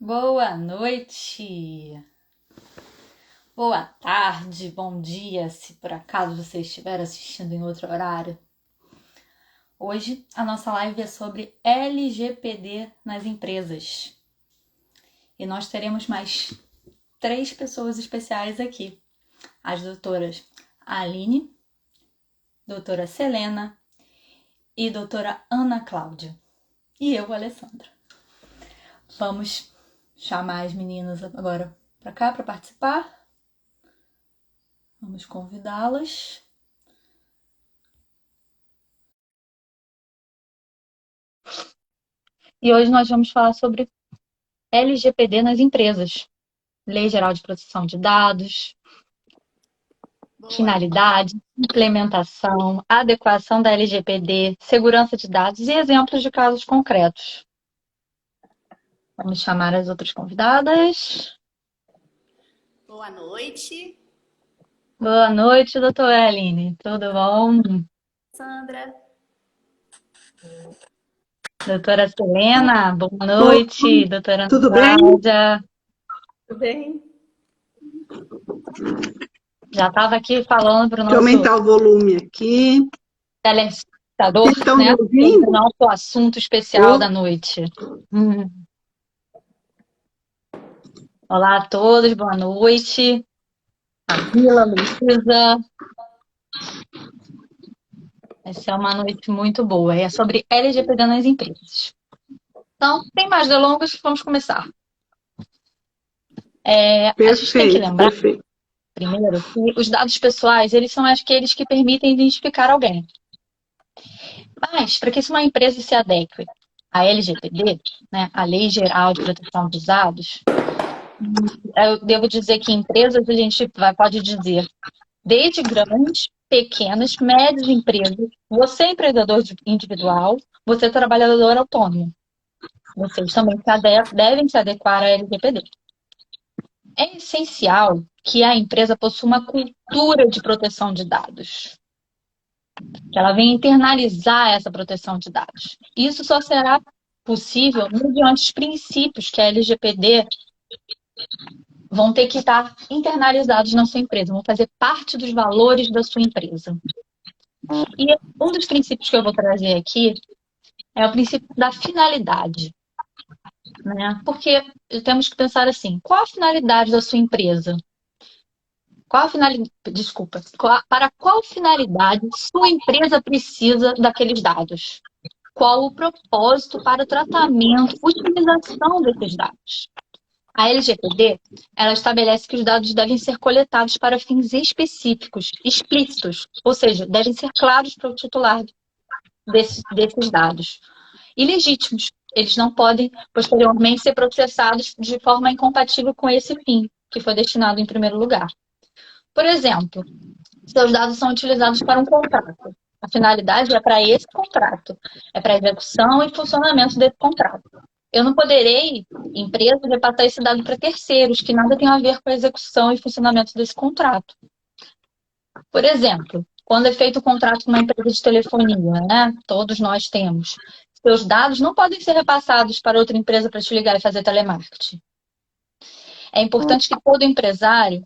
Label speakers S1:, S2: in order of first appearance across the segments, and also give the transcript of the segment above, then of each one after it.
S1: Boa noite, boa tarde, bom dia, se por acaso você estiver assistindo em outro horário. Hoje a nossa live é sobre LGPD nas empresas. E nós teremos mais 3 pessoas especiais aqui. As doutoras Aline, doutora Selena e doutora Ana Cláudia. E eu, Alessandra. Vamos chamar as meninas agora para cá para participar. Vamos convidá-las. E hoje nós vamos falar sobre LGPD nas empresas. Lei Geral de Proteção de Dados,
S2: Boa.
S1: finalidade, implementação, adequação da LGPD, segurança de dados e exemplos de casos concretos. Vamos chamar as outras convidadas.
S2: Boa noite,
S1: Boa noite, doutora Aline. Tudo bom?
S2: Sandra.
S1: Doutora Selena, boa
S3: Oi,
S1: noite. Doutora Ana
S3: tudo bem?
S1: Cláudia.
S2: Tudo bem?
S1: Já estava aqui falando para o
S3: Deixa eu
S1: nosso
S3: aumentar o volume aqui.
S1: telespectador,
S3: Vocês estão me
S1: né? Sobre o
S3: ouvindo?
S1: nosso assunto especial
S3: Oh,
S1: da noite. Olá a todos, boa noite. Camila, Luísa. Essa é uma noite muito boa. É sobre LGPD nas empresas. Então, sem mais delongas, vamos começar. A gente tem que
S3: perfeito,
S1: lembrar,
S3: perfeito.
S1: primeiro, que os dados pessoais, eles são aqueles que permitem identificar alguém. Mas, para que uma empresa se adeque à LGPD, né, a Lei Geral de Proteção dos Dados, eu devo dizer que empresas a gente pode dizer desde grandes, pequenas, médias empresas, você é empreendedor individual, você é trabalhador autônomo. Vocês também devem se adequar à LGPD. É essencial que a empresa possua uma cultura de proteção de dados, que ela venha internalizar essa proteção de dados. Isso só será possível mediante os princípios que a LGPD vão ter que estar internalizados na sua empresa, vão fazer parte dos valores da sua empresa. E um dos princípios que eu vou trazer aqui é o princípio da finalidade, né? Porque temos que pensar assim, qual a finalidade da sua empresa? Qual a finalidade, desculpa, para qual finalidade sua empresa precisa daqueles dados? Qual o propósito para o tratamento, utilização desses dados? A LGPD, ela estabelece que os dados devem ser coletados para fins específicos, explícitos, ou seja, devem ser claros para o titular desses dados. E legítimos. Eles não podem, posteriormente, ser processados de forma incompatível com esse fim, que foi destinado em primeiro lugar. Por exemplo, seus dados são utilizados para um contrato. A finalidade é para esse contrato, é para a execução e funcionamento desse contrato. Eu não poderei, empresa, repassar esse dado para terceiros, que nada tem a ver com a execução e funcionamento desse contrato. Por exemplo, quando é feito o contrato com uma empresa de telefonia, né? Todos nós temos. Seus dados não podem ser repassados para outra empresa para te ligar e fazer telemarketing. É importante que todo empresário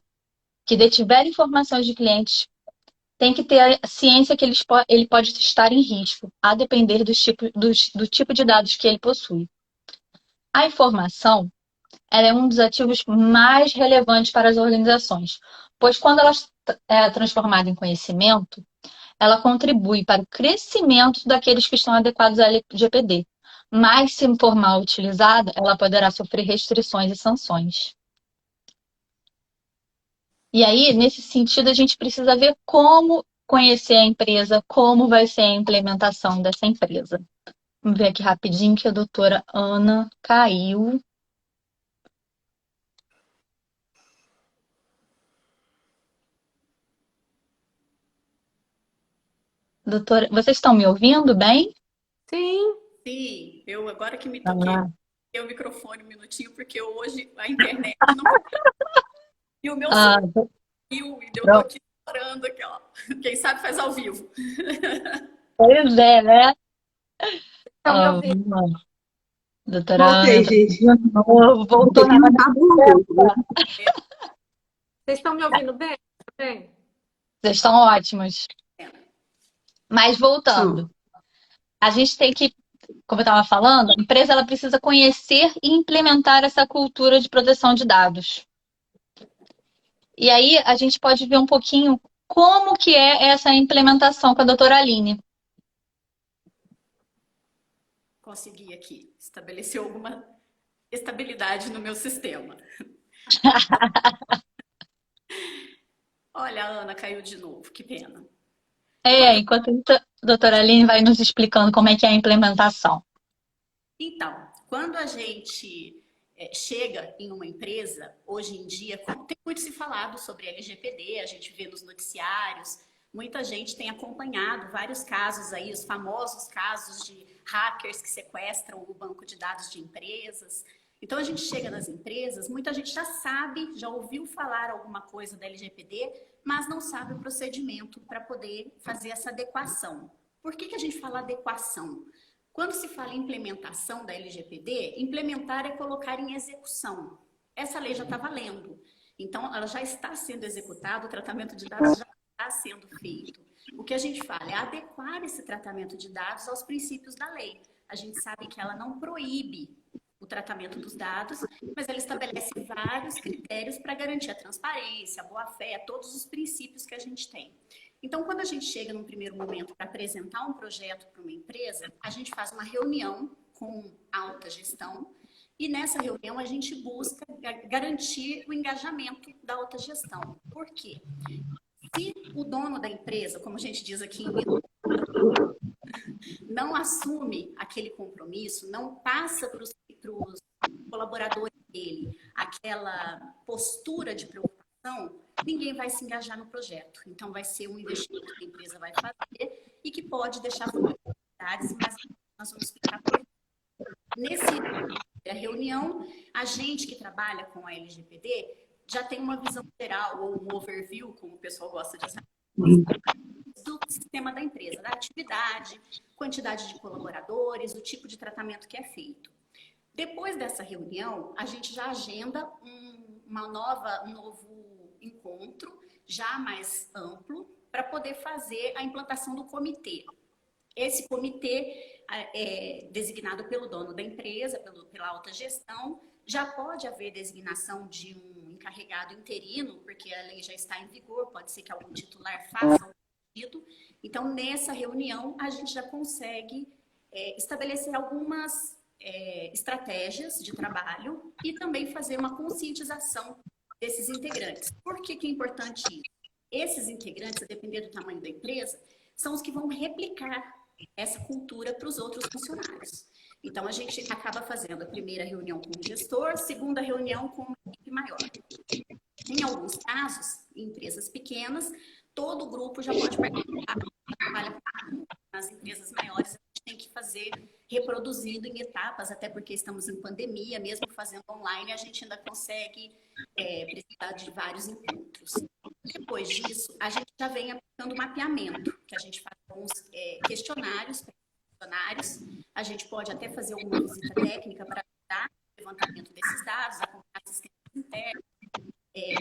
S1: que detiver informações de clientes tem que ter a ciência que ele pode estar em risco, a depender do tipo de dados que ele possui. A informação, ela é um dos ativos mais relevantes para as organizações, pois quando ela é transformada em conhecimento, ela contribui para o crescimento daqueles que estão adequados à LGPD. Mas, se for mal utilizada, ela poderá sofrer restrições e sanções. E aí, nesse sentido, a gente precisa ver como conhecer a empresa, como vai ser a implementação dessa empresa. Vamos ver aqui rapidinho que a doutora Ana caiu. Doutora, vocês estão me ouvindo bem?
S2: Sim. Sim, eu agora que me toquei,
S1: Ah,
S2: o microfone um minutinho, porque hoje a internet não. E o meu
S1: ah,
S2: celular caiu, e eu tô
S1: pronto.
S2: aqui orando aqui, ó. Quem sabe faz ao vivo.
S1: Pois é, né?
S2: Estão me
S1: Ah,
S2: ouvindo?
S1: Doutora Ana,
S3: Voltei, gente.
S1: de novo, voltou
S3: Aqui não
S1: novamente.
S3: tá bom, não.
S4: Vocês estão me ouvindo bem? Bem?
S1: Vocês estão ótimos. Mas
S3: Só.
S1: voltando, a gente tem que, como eu estava falando, a empresa ela precisa conhecer e implementar essa cultura de proteção de dados. E aí a gente pode ver um pouquinho como que é essa implementação com a doutora Aline.
S2: Consegui aqui estabelecer alguma estabilidade no meu sistema. Olha, a Ana caiu de novo, que pena.
S1: Enquanto isso, a doutora Aline vai nos explicando como é que é a implementação.
S2: Então, quando a gente chega em uma empresa, hoje em dia, como tem muito se falado sobre LGPD, a gente vê nos noticiários, muita gente tem acompanhado vários casos aí, os famosos casos de hackers que sequestram o banco de dados de empresas. Então, a gente chega nas empresas, muita gente já sabe, já ouviu falar alguma coisa da LGPD, mas não sabe o procedimento para poder fazer essa adequação. Por que a gente fala adequação? Quando se fala em implementação da LGPD, implementar é colocar em execução. Essa lei já está valendo. Então, ela já está sendo executada, o tratamento de dados já está sendo feito. O que a gente fala é adequar esse tratamento de dados aos princípios da lei. A gente sabe que ela não proíbe o tratamento dos dados, mas ela estabelece vários critérios para garantir a transparência, a boa-fé, todos os princípios que a gente tem. Então, quando a gente chega num primeiro momento para apresentar um projeto para uma empresa, a gente faz uma reunião com a alta gestão e nessa reunião a gente busca garantir o engajamento da alta gestão. Por quê? Se o dono da empresa, como a gente diz aqui em Minas, não assume aquele compromisso, não passa para os colaboradores dele aquela postura de preocupação, ninguém vai se engajar no projeto. Então, vai ser um investimento que a empresa vai fazer e que pode deixar vulnerabilidades, mas nós vamos explicar por quê. Nessa reunião, a gente que trabalha com a LGPD já tem uma visão geral, ou um overview, como o pessoal gosta de usar, do sistema da empresa, da atividade, quantidade de colaboradores, o tipo de tratamento que é feito. Depois dessa reunião, a gente já agenda um novo encontro, já mais amplo, para poder fazer a implantação do comitê. Esse comitê é designado pelo dono da empresa, pela alta gestão. Já pode haver designação de um encarregado interino, porque a lei já está em vigor, pode ser que algum titular faça um pedido. Então, nessa reunião, a gente já consegue estabelecer algumas estratégias de trabalho e também fazer uma conscientização desses integrantes. Por que é importante isso? Esses integrantes, a depender do tamanho da empresa, são os que vão replicar essa cultura para os outros funcionários. Então, a gente acaba fazendo a primeira reunião com o gestor, segunda reunião com uma equipe maior. Em alguns casos, em empresas pequenas, todo o grupo já pode participar. Nas empresas maiores, a gente tem que fazer reproduzindo em etapas, até porque estamos em pandemia, mesmo fazendo online, a gente ainda consegue precisar de vários encontros. Depois disso, a gente já vem aplicando mapeamento, que a gente faz alguns questionários para funcionários. A gente pode até fazer alguma visita técnica para ajudar no levantamento desses dados, acompanhar sistemas internos,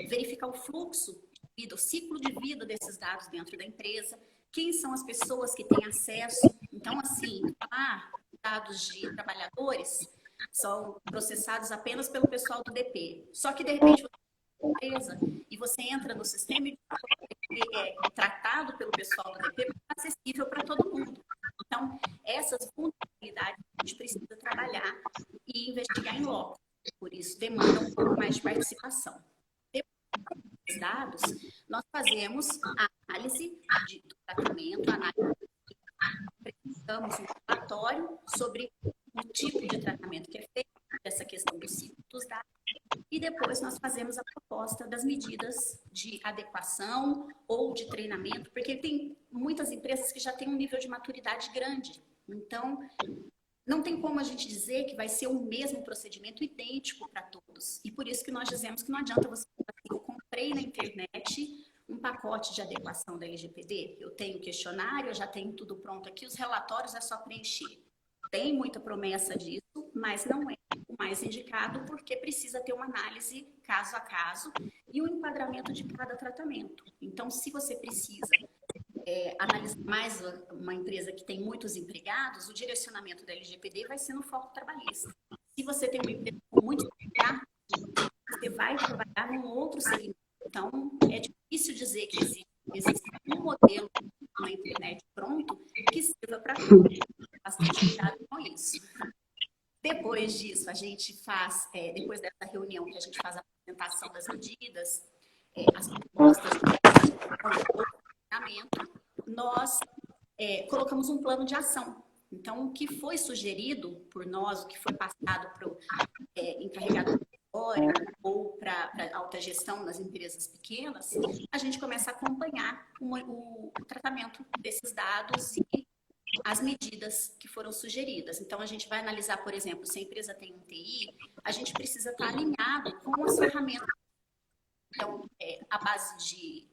S2: verificar o fluxo de vida, o ciclo de vida desses dados dentro da empresa, quem são as pessoas que têm acesso. Então, assim, dados de trabalhadores são processados apenas pelo pessoal do DP. Só que, de repente, empresa e você entra no sistema e é tratado pelo pessoal do DP, é acessível para todo mundo. Então, essas vulnerabilidades a gente precisa trabalhar e investigar em loco. Por isso, demanda um pouco mais de participação. Depois dos dados, nós fazemos a análise do tratamento, a análise, apresentamos um relatório sobre o tipo de tratamento que é feito, essa questão do ciclo dos dados, e depois nós fazemos a proposta das medidas de adequação ou de treinamento, porque tem muitas empresas que já têm um nível de maturidade grande. Então, não tem como a gente dizer que vai ser o mesmo procedimento idêntico para todos. E por isso que nós dizemos que não adianta você falar assim, eu comprei na internet um pacote de adequação da LGPD, eu tenho questionário, eu já tenho tudo pronto aqui, os relatórios é só preencher. tem muita promessa disso, mas não é o mais indicado porque precisa ter uma análise caso a caso e um enquadramento de cada tratamento. Então, se você precisa analisar mais uma empresa que tem muitos empregados, o direcionamento da LGPD vai ser no foco trabalhista. Se você tem uma empresa com muitos empregados, você vai trabalhar num outro segmento. Então, é difícil dizer que existe um modelo na internet pronto que sirva para tudo. Bastante cuidado com isso. Depois disso, a gente faz, depois dessa reunião que a gente faz a apresentação das medidas, as propostas de treinamento, nós colocamos um plano de ação. Então, o que foi sugerido por nós, o que foi passado para o encarregado ou para a alta gestão nas empresas pequenas, a gente começa a acompanhar o tratamento desses dados e as medidas que foram sugeridas. Então, a gente vai analisar, por exemplo, se a empresa tem um TI, a gente precisa estar alinhado com as ferramentas. Então, a base de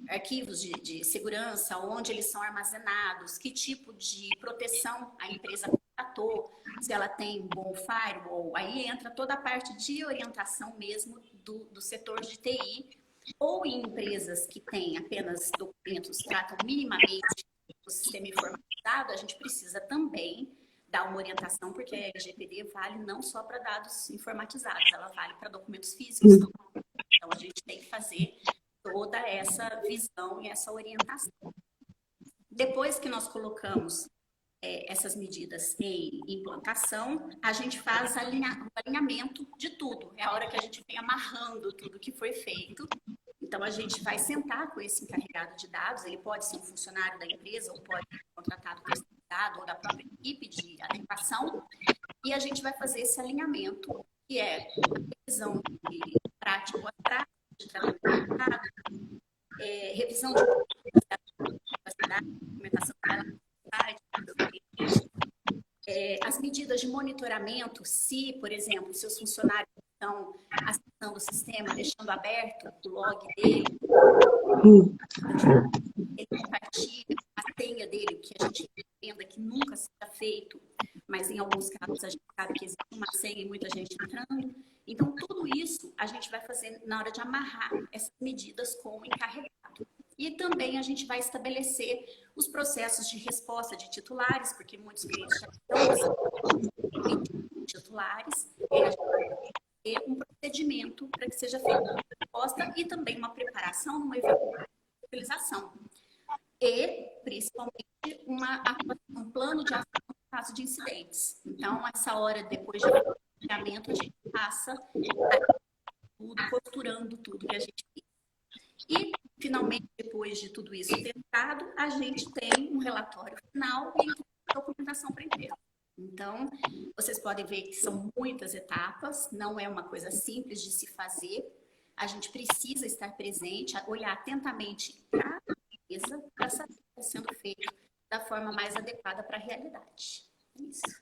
S2: arquivos de segurança, onde eles são armazenados, que tipo de proteção a empresa contratou, se ela tem bom firewall, aí entra toda a parte de orientação mesmo do setor de TI, ou em empresas que têm apenas documentos, tratam minimamente o sistema informatizado, a gente precisa também dar uma orientação, porque a LGPD vale não só para dados informatizados, ela vale para documentos físicos também. Então, a gente tem que fazer toda essa visão e essa orientação. Depois que nós colocamos essas medidas em implantação, a gente faz o alinhamento de tudo. É a hora que a gente vem amarrando tudo que foi feito. Então, a gente vai sentar com esse encarregado de dados, ele pode ser um funcionário da empresa, ou pode ser contratado terceirizado, ou da própria equipe de adequação, e a gente vai fazer esse alinhamento, que é a revisão de prática a prática, de tratamento de dados, revisão de capacidade, documentação as medidas de monitoramento, se, por exemplo, seus funcionários estão acessando o sistema, deixando aberto o log dele, ele compartilha a senha dele, que a gente entenda que nunca seja feito, mas em alguns casos a gente sabe que existe uma senha e muita gente entrando. Então, tudo isso a gente vai fazer na hora de amarrar essas medidas com o encarregado. E também a gente vai estabelecer os processos de resposta de titulares, porque muitos clientes já estão titulares, a gente vai ter um procedimento para que seja feita uma resposta e também uma preparação numa utilização. E, principalmente, um plano de ação no caso de incidentes. Então, essa hora, depois de treinamento, a gente passa tudo, costurando tudo que a gente fez. E, finalmente, depois de tudo isso tentado, a gente tem um relatório final e a documentação para a empresa. Então, vocês podem ver que são muitas etapas, não é uma coisa simples de se fazer. A gente precisa estar presente, olhar atentamente para a empresa, para saber o que está sendo feito da forma mais adequada para a realidade. É isso.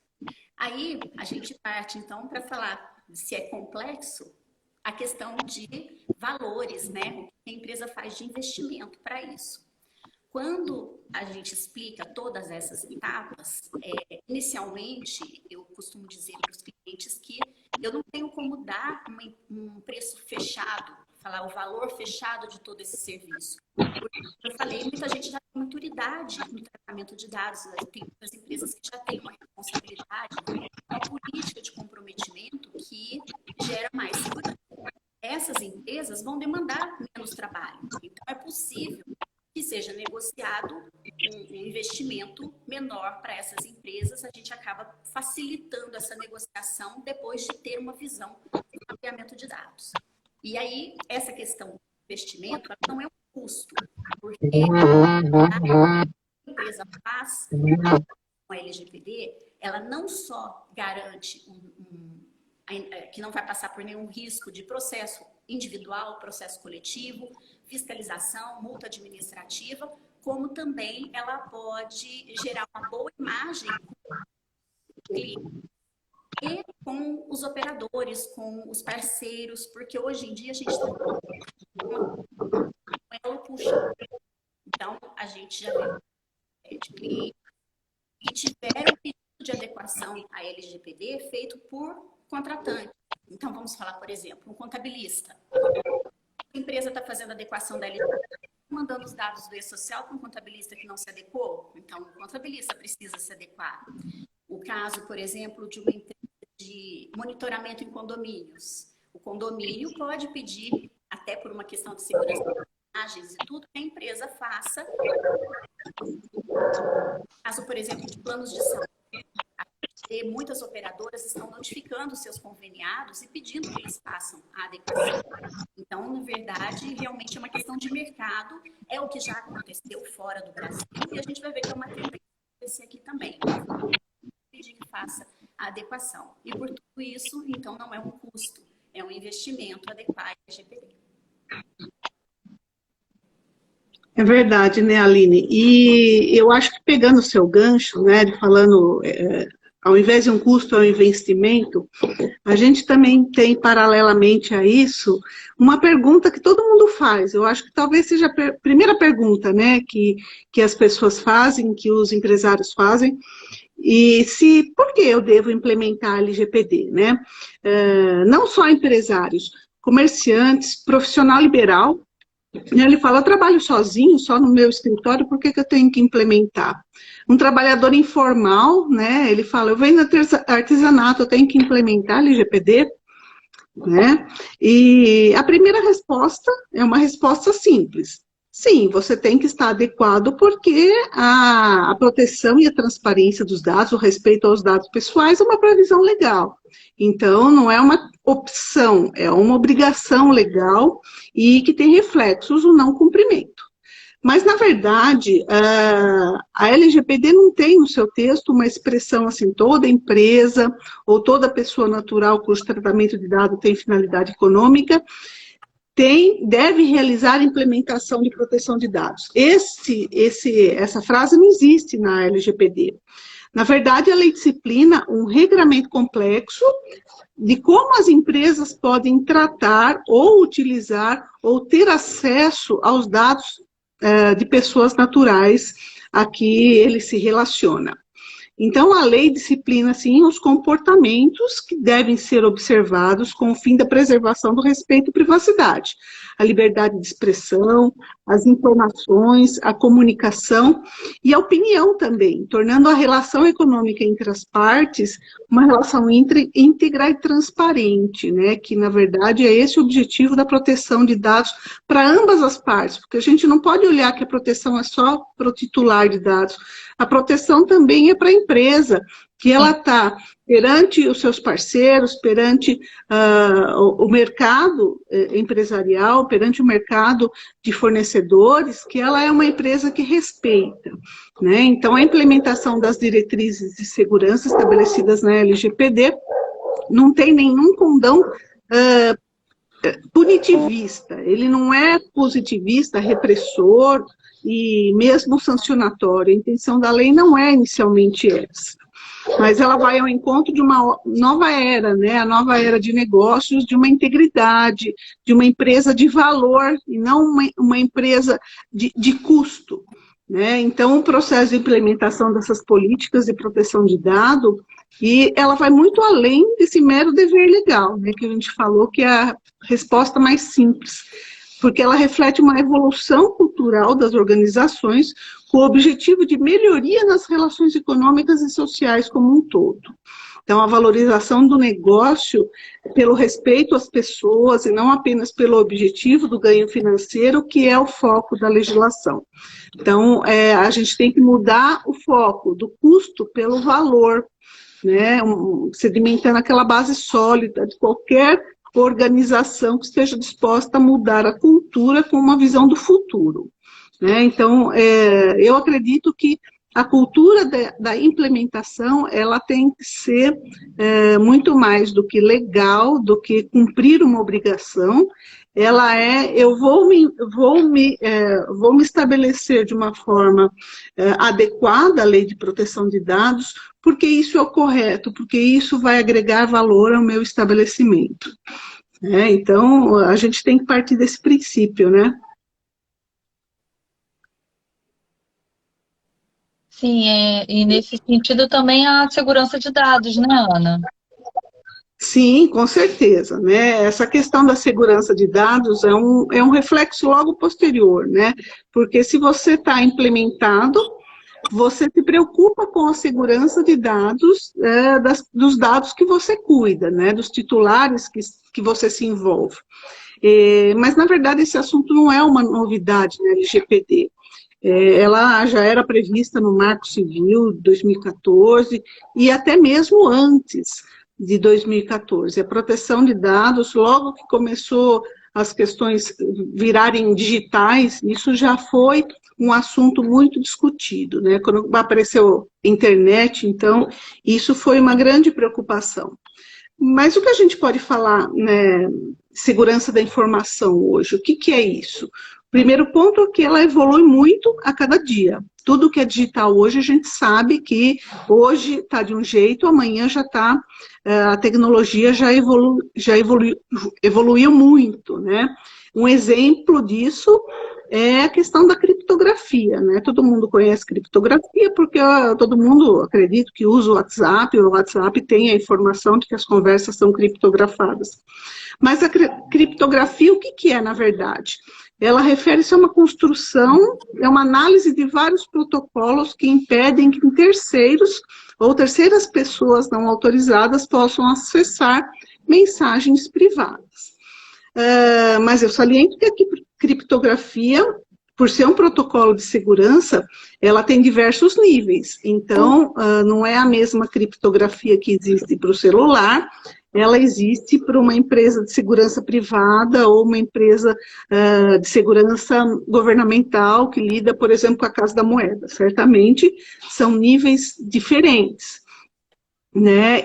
S2: Aí, a gente parte, então, para falar se é complexo, a questão de valores, né? O que a empresa faz de investimento para isso. Quando a gente explica todas essas etapas, inicialmente, eu costumo dizer para os clientes que eu não tenho como dar um preço fechado, falar o valor fechado de todo esse serviço. Porque, eu falei, muita gente já tem maturidade no tratamento de dados, tem muitas empresas que já têm uma responsabilidade, uma política de comprometimento que gera mais segurança. Essas empresas vão demandar menos trabalho. Então, é possível que seja negociado um investimento menor para essas empresas. A gente acaba facilitando essa negociação depois de ter uma visão do mapeamento de dados. E aí, essa questão do investimento não é um custo, porque a empresa faz com a LGPD, ela não só garante que não vai passar por nenhum risco de processo individual, processo coletivo, fiscalização, multa administrativa, como também ela pode gerar uma boa imagem e com os operadores, com os parceiros, porque hoje em dia a gente está com ela puxa. Então, a gente já viu de clientes que tiveram pedido adequação à LGPD feito por contratante. Então, vamos falar, por exemplo, um contabilista. A empresa está fazendo a adequação da LGPD, mandando os dados do e-social para um contabilista que não se adequou. Então, o contabilista precisa se adequar. O caso, por exemplo, de uma empresa de monitoramento em condomínios. O condomínio pode pedir, até por uma questão de segurança de imagens e tudo, que a empresa faça. Caso, por exemplo, de planos de saúde. Muitas operadoras estão notificando seus conveniados e pedindo que eles façam a adequação. Então, na verdade, realmente é uma questão de mercado, é o que já aconteceu fora do Brasil e a gente vai ver que é uma tendência acontecer aqui também. Pedir que faça a adequação. E por tudo isso, então, não é um custo, é um investimento adequar a LGPD.
S3: É verdade, né, Aline? E eu acho que pegando o seu gancho, né, de falando, ao invés de um custo, é um investimento, a gente também tem, paralelamente a isso, uma pergunta que todo mundo faz. Eu acho que talvez seja a primeira pergunta, né, que as pessoas fazem, que os empresários fazem, e por que eu devo implementar a LGPD, né? Não só empresários, comerciantes, profissional liberal. Ele fala, eu trabalho sozinho, só no meu escritório, por que eu tenho que implementar? Um trabalhador informal, né? Ele fala, eu venho do artesanato, eu tenho que implementar a LGPD, né? E a primeira resposta é uma resposta simples. Sim, você tem que estar adequado porque a proteção e a transparência dos dados, o respeito aos dados pessoais é uma previsão legal. Então, não é uma opção, é uma obrigação legal e que tem reflexos o não cumprimento. Mas, na verdade, a LGPD não tem no seu texto uma expressão assim, toda empresa ou toda pessoa natural cujo tratamento de dados tem finalidade econômica deve realizar a implementação de proteção de dados. Essa frase não existe na LGPD. Na verdade, a lei disciplina um regramento complexo de como as empresas podem tratar ou utilizar ou ter acesso aos dados de pessoas naturais a que ele se relaciona. Então, a lei disciplina, sim, os comportamentos que devem ser observados com o fim da preservação do respeito à privacidade, a liberdade de expressão, as informações, a comunicação e a opinião também, tornando a relação econômica entre as partes uma relação íntegra e transparente, né? Que, na verdade, é esse o objetivo da proteção de dados para ambas as partes, porque a gente não pode olhar que a proteção é só para o titular de dados, a proteção também é para a empresa, que ela está perante os seus parceiros, perante o mercado empresarial, perante o mercado de fornecedores, que ela é uma empresa que respeita, né? Então, a implementação das diretrizes de segurança estabelecidas na LGPD não tem nenhum condão punitivista, ele não é positivista, repressor e mesmo sancionatório. A intenção da lei não é inicialmente essa, mas ela vai ao encontro de uma nova era, né? A nova era de negócios, de uma integridade, de uma empresa de valor e não uma empresa de custo, né? Então, o processo de implementação dessas políticas de proteção de dados, e ela vai muito além desse mero dever legal, né? Que a gente falou que é a resposta mais simples, porque ela reflete uma evolução cultural das organizações com o objetivo de melhoria nas relações econômicas e sociais como um todo. Então, a valorização do negócio pelo respeito às pessoas e não apenas pelo objetivo do ganho financeiro, que é o foco da legislação. Então, a gente tem que mudar o foco do custo pelo valor, né? Sedimentando aquela base sólida de qualquer organização que esteja disposta a mudar a cultura com uma visão do futuro, né? Então, eu acredito que a cultura da implementação, ela tem que ser muito mais do que legal, do que cumprir uma obrigação. Ela eu vou me estabelecer de uma forma adequada à lei de proteção de dados, porque isso é o correto, porque isso vai agregar valor ao meu estabelecimento. Então, a gente tem que partir desse princípio, né?
S1: Sim, e nesse sentido também a segurança de dados, né, Ana?
S3: Sim, com certeza, né? Essa questão da segurança de dados é um reflexo logo posterior, né? Porque se você está implementado, você se preocupa com a segurança de dados, dos dados que você cuida, né? Dos titulares que você se envolve. Mas, na verdade, esse assunto não é uma novidade na LGPD. Ela já era prevista no Marco Civil de 2014 e até mesmo antes de 2014. A proteção de dados, logo que começou as questões virarem digitais, isso já foi um assunto muito discutido, né? Quando apareceu a internet, então, isso foi uma grande preocupação. Mas o que a gente pode falar, né, segurança da informação hoje, o que é isso? O primeiro ponto é que ela evolui muito a cada dia. Tudo que é digital hoje, a gente sabe que hoje está de um jeito, amanhã já está, a tecnologia já evoluiu muito, né? Um exemplo disso é a questão da criptografia, né? Todo mundo conhece criptografia porque todo mundo, acredito, que usa o WhatsApp tem a informação de que as conversas são criptografadas. Mas a criptografia, o que é, na verdade? Ela refere-se a uma construção, é uma análise de vários protocolos que impedem que terceiros ou terceiras pessoas não autorizadas possam acessar mensagens privadas. Mas eu saliento que a criptografia, por ser um protocolo de segurança, ela tem diversos níveis. Então, não é a mesma criptografia que existe para o celular, ela existe para uma empresa de segurança privada ou uma empresa de segurança governamental que lida, por exemplo, com a Casa da Moeda. Certamente são níveis diferentes, né?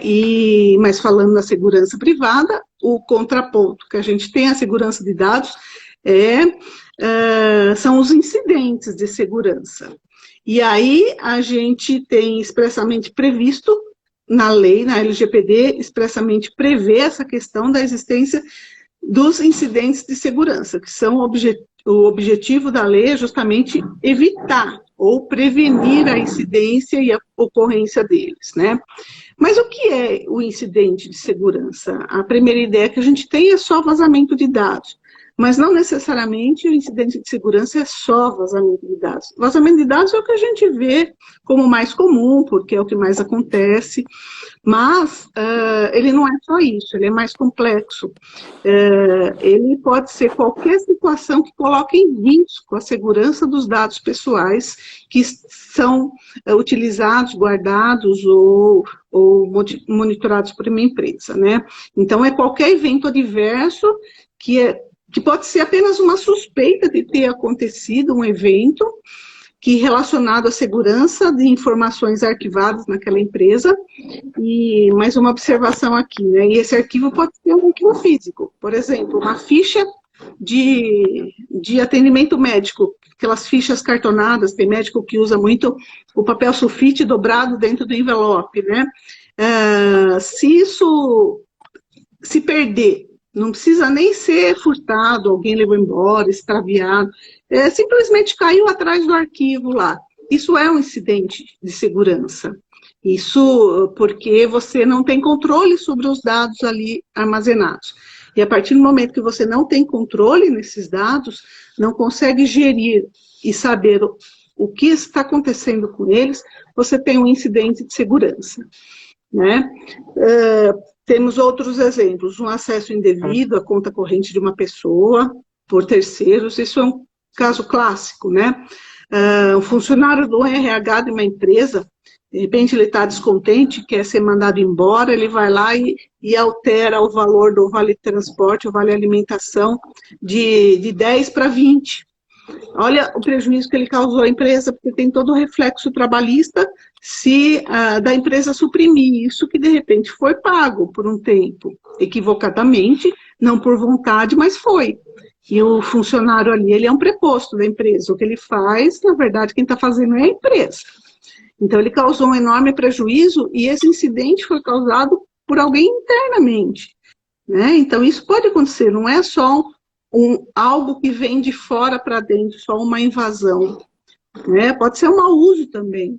S3: Mas falando na segurança privada, o contraponto que a gente tem, a segurança de dados, são os incidentes de segurança. E aí a gente tem expressamente previsto na lei, na LGPD, expressamente prevê essa questão da existência dos incidentes de segurança, que são o objetivo da lei é justamente evitar ou prevenir a incidência e a ocorrência deles, né? Mas o que é o incidente de segurança? A primeira ideia que a gente tem é só vazamento de dados. Mas não necessariamente o incidente de segurança é só vazamento de dados. Vazamento de dados é o que a gente vê como mais comum, porque é o que mais acontece, mas ele não é só isso, ele é mais complexo. Ele pode ser qualquer situação que coloque em risco a segurança dos dados pessoais que são utilizados, guardados ou monitorados por uma empresa, né? Então, é qualquer evento adverso que pode ser apenas uma suspeita de ter acontecido um evento que relacionado à segurança de informações arquivadas naquela empresa, e mais uma observação aqui, né? E esse arquivo pode ser um arquivo físico, por exemplo, uma ficha de atendimento médico, aquelas fichas cartonadas, tem médico que usa muito o papel sulfite dobrado dentro do envelope, né? Se isso se perder, não precisa nem ser furtado, alguém levou embora, extraviado, simplesmente caiu atrás do arquivo lá. Isso é um incidente de segurança. Isso porque você não tem controle sobre os dados ali armazenados. E a partir do momento que você não tem controle nesses dados, não consegue gerir e saber o que está acontecendo com eles, você tem um incidente de segurança, né? Temos outros exemplos, um acesso indevido à conta corrente de uma pessoa por terceiros, isso é um caso clássico, né? Um funcionário do RH de uma empresa, de repente ele está descontente, quer ser mandado embora, ele vai lá e altera o valor do vale transporte, o vale alimentação, de 10 para 20. Olha o prejuízo que ele causou à empresa, porque tem todo o reflexo trabalhista da empresa suprimir isso que de repente foi pago por um tempo, equivocadamente, não por vontade, mas foi. E o funcionário ali, ele é um preposto da empresa. O que ele faz, na verdade, quem está fazendo é a empresa. Então, ele causou um enorme prejuízo e esse incidente foi causado por alguém internamente, né? Então, isso pode acontecer, não é só algo que vem de fora para dentro, só uma invasão, né? Pode ser um mau uso também.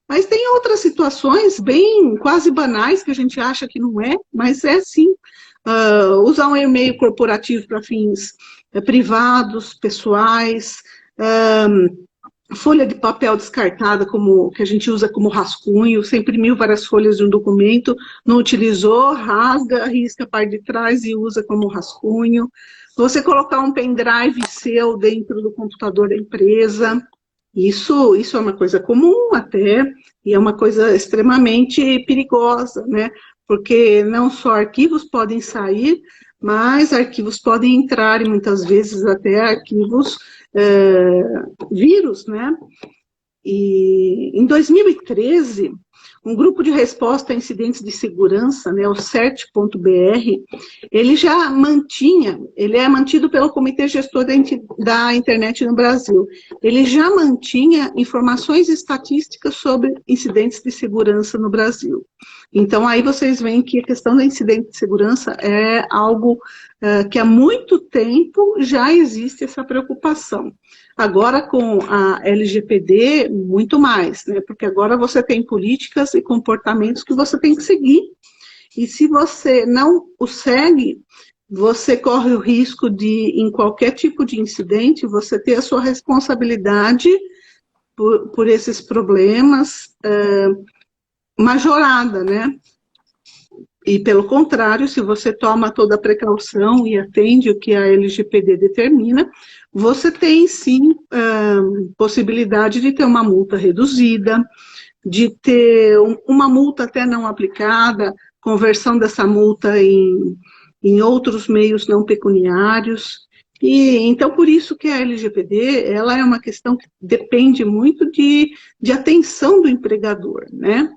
S3: Mas tem outras situações bem quase banais que a gente acha que não é, mas é sim. Usar um e-mail corporativo para fins privados, pessoais, folha de papel descartada, que a gente usa como rascunho, você imprimiu várias folhas de um documento, não utilizou, rasga, risca a parte de trás e usa como rascunho. Você colocar um pendrive seu dentro do computador da empresa, isso é uma coisa comum até, e é uma coisa extremamente perigosa, né? Porque não só arquivos podem sair, mas arquivos podem entrar, e muitas vezes até arquivos vírus, né? E em 2013, um grupo de resposta a incidentes de segurança, né, o CERT.br, ele é mantido pelo Comitê Gestor da Internet no Brasil. Ele já mantinha informações estatísticas sobre incidentes de segurança no Brasil. Então, aí vocês veem que a questão do incidente de segurança é algo que há muito tempo já existe essa preocupação. Agora, com a LGPD, muito mais, né? Porque agora você tem políticas e comportamentos que você tem que seguir. E se você não o segue, você corre o risco de, em qualquer tipo de incidente, você ter a sua responsabilidade por esses problemas majorada, né? E, pelo contrário, se você toma toda a precaução e atende o que a LGPD determina, você tem, sim, possibilidade de ter uma multa reduzida, de ter uma multa até não aplicada, conversão dessa multa em outros meios não pecuniários. E, então, por isso que a LGPD, ela é uma questão que depende muito de atenção do empregador, né?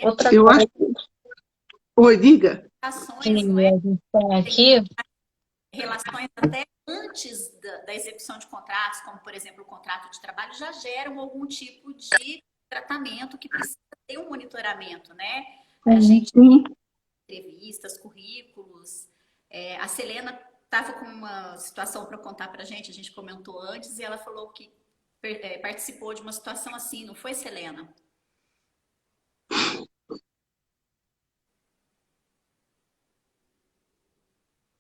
S1: Outra
S3: Eu
S1: coisa
S3: acho... Oi, diga.
S1: que
S2: Ações, não
S1: a
S2: é?
S1: gente tem aqui,
S2: Relações até antes da execução de contratos, como, por exemplo, o contrato de trabalho, já geram algum tipo de tratamento que precisa ter um monitoramento, né? A gente
S3: Sim.
S2: tem entrevistas, currículos. A Selena estava com uma situação para contar para a gente comentou antes, e ela falou que participou de uma situação assim, não foi, Selena?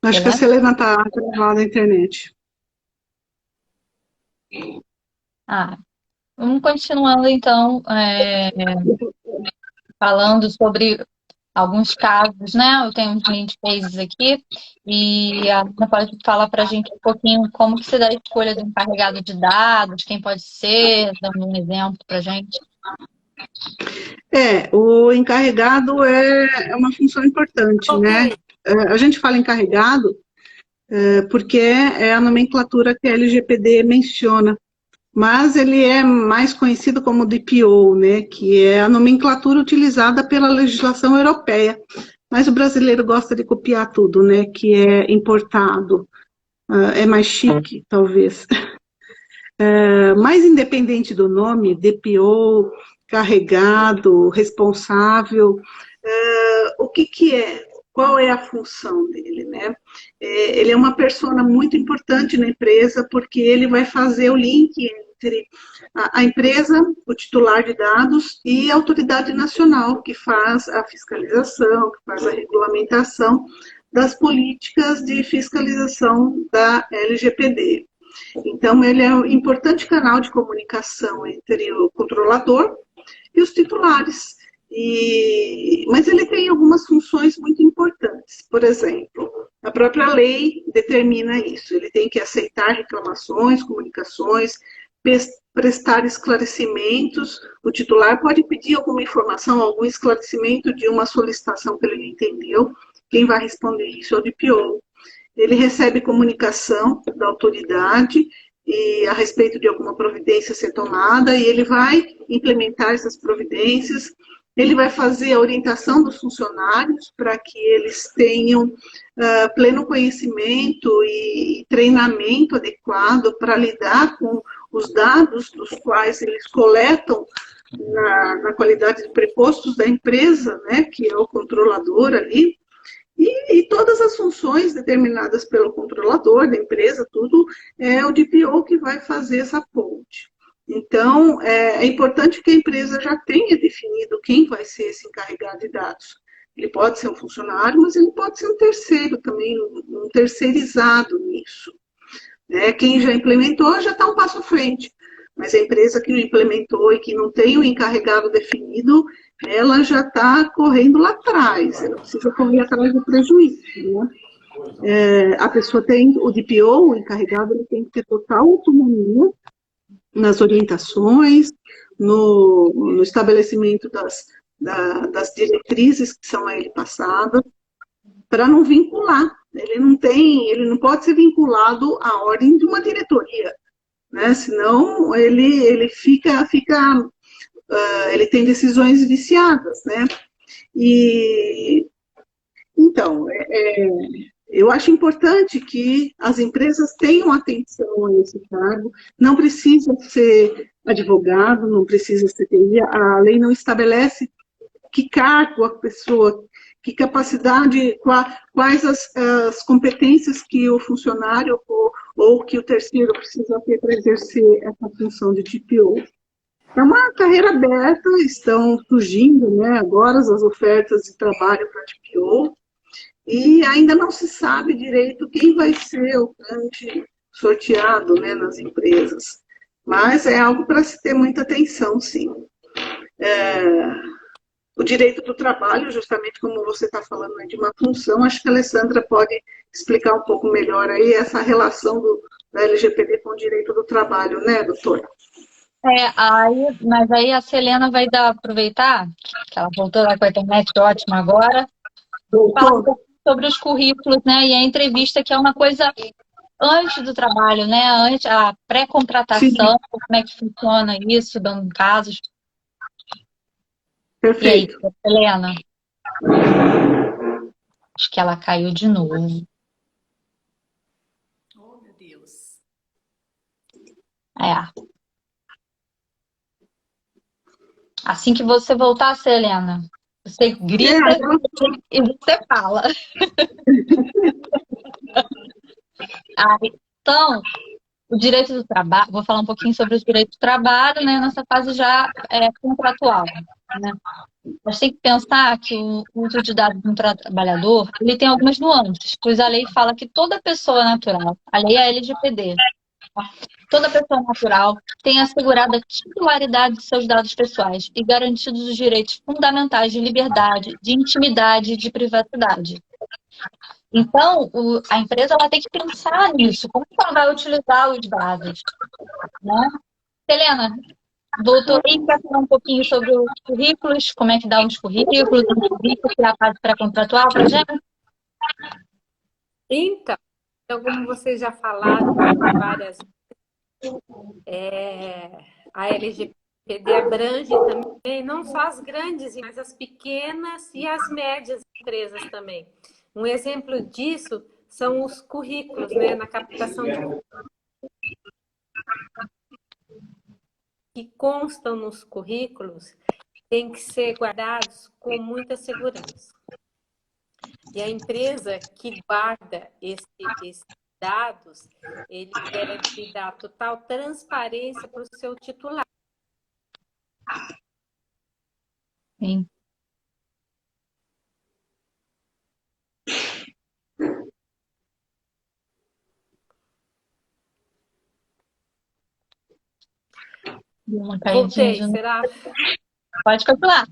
S3: Acho que a Selena está travada na internet.
S1: Vamos continuando, então, falando sobre alguns casos, né? Eu tenho uns 20 cases aqui, e a Ana pode falar para a gente um pouquinho como que se dá a escolha do encarregado de dados, quem pode ser, dando um exemplo para a gente.
S3: O encarregado é uma função importante, né? A gente fala encarregado porque é a nomenclatura que a LGPD menciona, mas ele é mais conhecido como DPO, né? Que é a nomenclatura utilizada pela legislação europeia. Mas o brasileiro gosta de copiar tudo, né? Que é importado. É mais chique, talvez. Mas independente do nome, DPO, carregado, responsável, o que é? Qual é a função dele, né? Ele é uma persona muito importante na empresa porque ele vai fazer o link entre a empresa, o titular de dados e a autoridade nacional que faz a fiscalização, que faz a regulamentação das políticas de fiscalização da LGPD. Então, ele é um importante canal de comunicação entre o controlador e os titulares. Mas ele tem algumas funções muito importantes. Por exemplo, a própria lei determina isso. Ele tem que aceitar reclamações, comunicações, prestar esclarecimentos. O titular pode pedir alguma informação, algum esclarecimento de uma solicitação que ele não entendeu. Quem vai responder isso é o DPO. Ele recebe comunicação da autoridade e a respeito de alguma providência ser tomada, e ele vai implementar essas providências. Ele vai fazer a orientação dos funcionários para que eles tenham pleno conhecimento e treinamento adequado para lidar com os dados dos quais eles coletam na qualidade de prepostos da empresa, né, que é o controlador ali. E todas as funções determinadas pelo controlador da empresa, tudo é o DPO que vai fazer essa ponte. Então, é importante que a empresa já tenha definido quem vai ser esse encarregado de dados. Ele pode ser um funcionário, mas ele pode ser um terceiro também, um terceirizado nisso. Né? Quem já implementou já está um passo à frente, mas a empresa que não implementou e que não tem o encarregado definido, ela já está correndo lá atrás, ela precisa correr atrás do prejuízo. Né? A pessoa tem, o DPO, o encarregado, ele tem que ter total autonomia nas orientações, no estabelecimento das diretrizes que são a ele passadas, para não vincular. Ele não pode ser vinculado à ordem de uma diretoria, né? Senão ele ele tem decisões viciadas, né? E então, eu acho importante que as empresas tenham atenção a esse cargo. Não precisa ser advogado, não precisa ser TI. A lei não estabelece que cargo a pessoa, que capacidade, quais as competências que o funcionário ou que o terceiro precisa ter para exercer essa função de TPO. É uma carreira aberta, estão surgindo, né, agora as ofertas de trabalho para TPO, e ainda não se sabe direito quem vai ser o grande sorteado, né, nas empresas. Mas é algo para se ter muita atenção, sim. O direito do trabalho, justamente como você está falando de uma função, acho que a Alessandra pode explicar um pouco melhor aí essa relação da LGPD com o direito do trabalho, né, doutora?
S1: Mas aí a Selena vai aproveitar, que ela voltou lá com a internet ótima agora, falar um pouco sobre os currículos, né? E a entrevista, que é uma coisa antes do trabalho, né? Antes, a pré-contratação, como é que funciona isso, dando casos.
S3: Perfeito.
S1: E aí, Selena? Acho que ela caiu de novo.
S2: Oh, meu Deus.
S1: Assim que você voltar, Selena, você grita e você fala. Então, o direito do trabalho, vou falar um pouquinho sobre os direitos do trabalho, né? Nessa fase já contratual, né? Mas tem que pensar que o uso de dados de um trabalhador, ele tem algumas nuances, pois a lei fala que toda pessoa natural, a lei é a LGPD, toda pessoa natural tem assegurada a titularidade de seus dados pessoais e garantidos os direitos fundamentais de liberdade, de intimidade e de privacidade. Então, a empresa ela tem que pensar nisso, como que ela vai utilizar os dados, né? Helena, voltou aí, quer falar um pouquinho sobre os currículos, como é que dá os currículos, que é a parte pré-contratual para a gente?
S4: Então, como vocês já falaram várias vezes, a LGPD abrange também não só as grandes, mas as pequenas e as médias empresas também. Um exemplo disso são os currículos, né, na captação de que constam nos currículos têm que ser guardados com muita segurança. E a empresa que guarda esses dados, ele deve dar total transparência para o seu titular.
S1: Sim.
S4: Voltei, será?
S1: Pode continuar.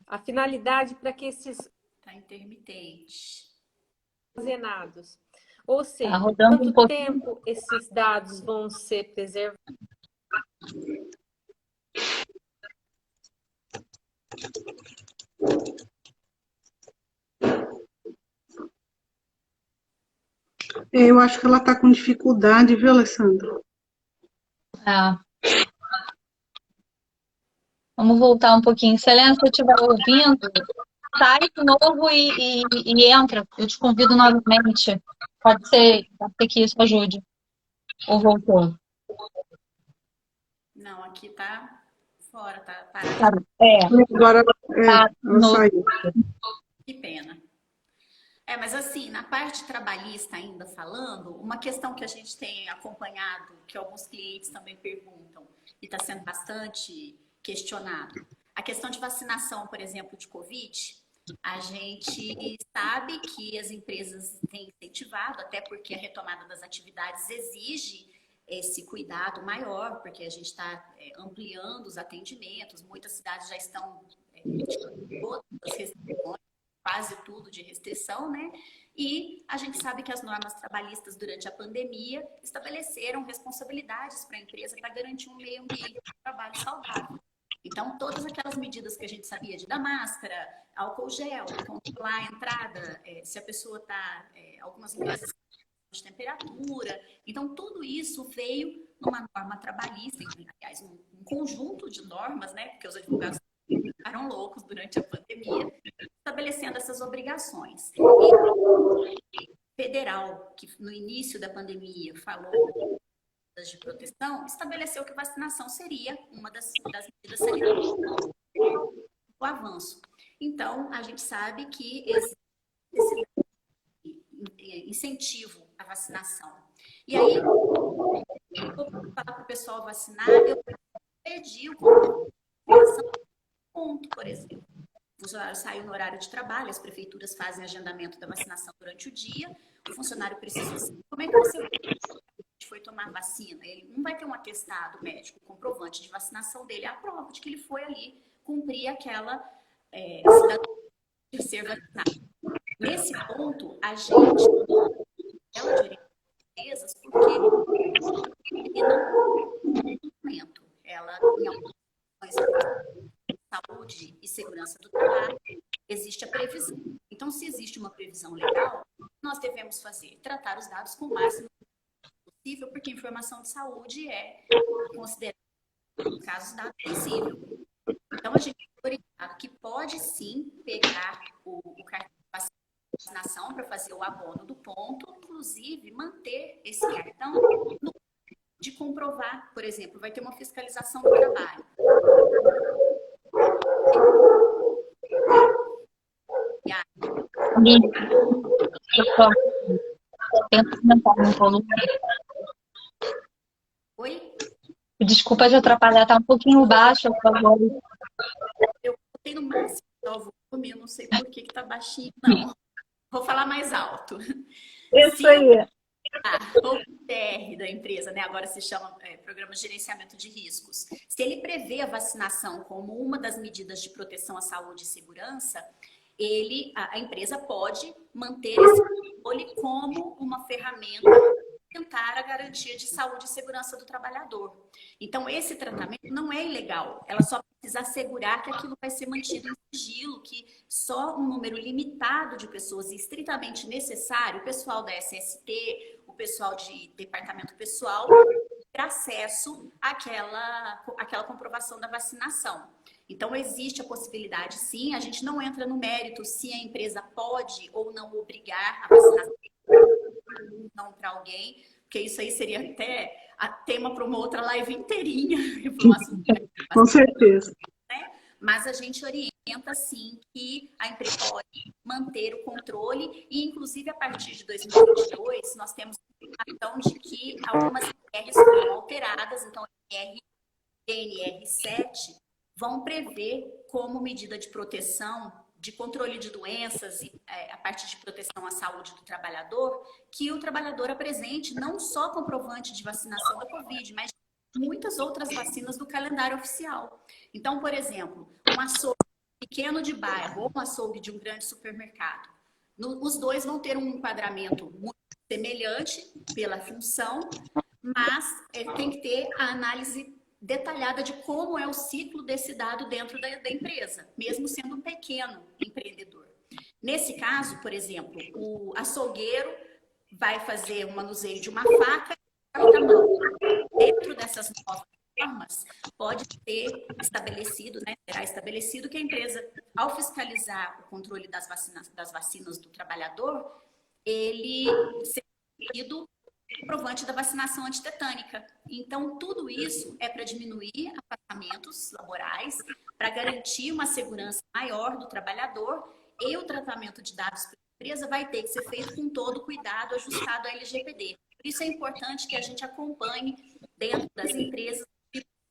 S4: A finalidade para que esses
S2: Está intermitente.
S4: armazenados. Ou seja,
S1: quanto
S4: tempo esses dados vão ser preservados?
S3: Eu acho que ela está com dificuldade, viu, Alessandra?
S1: Vamos voltar um pouquinho. Selena, se eu estiver ouvindo, sai de novo e entra. Eu te convido novamente. Pode ser que isso ajude. Ou voltou?
S2: Não, aqui tá fora, tá parado.
S3: Agora ela saiu.
S2: Que pena. Mas assim, na parte trabalhista ainda falando, uma questão que a gente tem acompanhado, que alguns clientes também perguntam, e está sendo bastante questionado, a questão de vacinação, por exemplo, de Covid, a gente sabe que as empresas têm incentivado, até porque a retomada das atividades exige esse cuidado maior, porque a gente está ampliando os atendimentos, muitas cidades já estão todas as restrições, quase tudo de restrição, né? E a gente sabe que as normas trabalhistas durante a pandemia estabeleceram responsabilidades para a empresa para garantir um meio ambiente de trabalho saudável. Então, todas aquelas medidas que a gente sabia de dar máscara, álcool gel, controlar a entrada, se a pessoa está, algumas empresas de temperatura. Então, tudo isso veio numa norma trabalhista, aliás, um conjunto de normas, né? Porque os advogados ficaram loucos durante a pandemia, estabelecendo essas obrigações. E federal, que no início da pandemia falou de proteção, estabeleceu que vacinação seria uma das medidas sanitárias, o avanço. Então, a gente sabe que existe esse incentivo à vacinação. E aí, eu vou falar para o pessoal vacinar, eu pedi o ponto, por exemplo. O funcionário saiu no horário de trabalho, as prefeituras fazem agendamento da vacinação durante o dia, o funcionário precisa saber como é que você foi tomar vacina. Ele não vai ter um atestado médico comprovante de vacinação dele, é a prova de que ele foi ali cumprir aquela cidadania de ser vacinado. Nesse ponto, a gente ela de empresas porque ela em algumas saúde e segurança do trabalho, existe a previsão. Então, se existe uma previsão legal, nós devemos fazer, tratar os dados com o máximo possível, porque a informação de saúde é considerada, no caso, dado sensível. Então, a gente tem orientado que pode sim pegar o cartão de vacinação para fazer o abono do ponto, inclusive manter esse cartão de comprovar, por exemplo, vai ter uma fiscalização do trabalho.
S1: Tenta aumentar meu volume.
S2: Oi?
S1: Desculpa de atrapalhar, tá um pouquinho baixo a sua voz.
S2: Eu botei no máximo o volume, eu não sei por que tá baixinho, não. Vou falar mais alto.
S1: Isso aí.
S2: O PR da empresa, né? Agora se chama Programa de Gerenciamento de Riscos. Se ele prevê a vacinação como uma das medidas de proteção à saúde e segurança, a empresa pode manter esse controle como uma ferramenta para tentar a garantia de saúde e segurança do trabalhador. Então, esse tratamento não é ilegal, ela só precisa assegurar que aquilo vai ser mantido em sigilo, que só um número limitado de pessoas estritamente necessário, o pessoal da SST, o pessoal de departamento pessoal, ter acesso àquela comprovação da vacinação. Então, existe a possibilidade, sim, a gente não entra no mérito se a empresa pode ou não obrigar a vacinação não para alguém, porque isso aí seria até a tema para uma outra live inteirinha.
S3: Com certeza.
S2: Né? Mas a gente orienta, sim, que a empresa pode manter o controle e, inclusive, a partir de 2022, nós temos a informação de que algumas NRs foram alteradas, então, a NR7 vão prever como medida de proteção, de controle de doenças e a parte de proteção à saúde do trabalhador, que o trabalhador apresente não só comprovante de vacinação da Covid, mas muitas outras vacinas do calendário oficial. Então, por exemplo, um açougue pequeno de bairro ou um açougue de um grande supermercado, os dois vão ter um enquadramento muito semelhante pela função, mas tem que ter a análise detalhada de como é o ciclo desse dado dentro da empresa, mesmo sendo um pequeno empreendedor. Nesse caso, por exemplo, o açougueiro vai fazer o manuseio de uma faca e tamanho. Dentro dessas novas normas, pode ser estabelecido, né, será estabelecido que a empresa, ao fiscalizar o controle das vacinas do trabalhador, ele será pedido comprovante da vacinação antitetânica. Então, tudo isso é para diminuir afastamentos laborais, para garantir uma segurança maior do trabalhador e o tratamento de dados empresa vai ter que ser feito com todo cuidado, ajustado à LGPD. Por isso é importante que a gente acompanhe dentro das empresas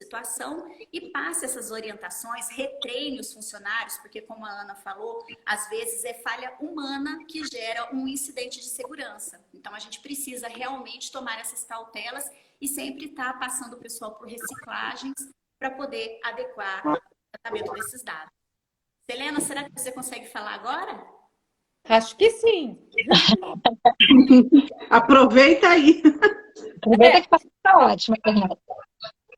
S2: situação e passe essas orientações, retreine os funcionários, porque como a Ana falou, às vezes é falha humana que gera um incidente de segurança. Então a gente precisa realmente tomar essas cautelas e sempre estar passando o pessoal por reciclagens para poder adequar o tratamento desses dados. Selena, será que você consegue falar agora?
S4: Acho que sim.
S3: Aproveita aí.
S1: Aproveita que tá ótimo, Fernanda.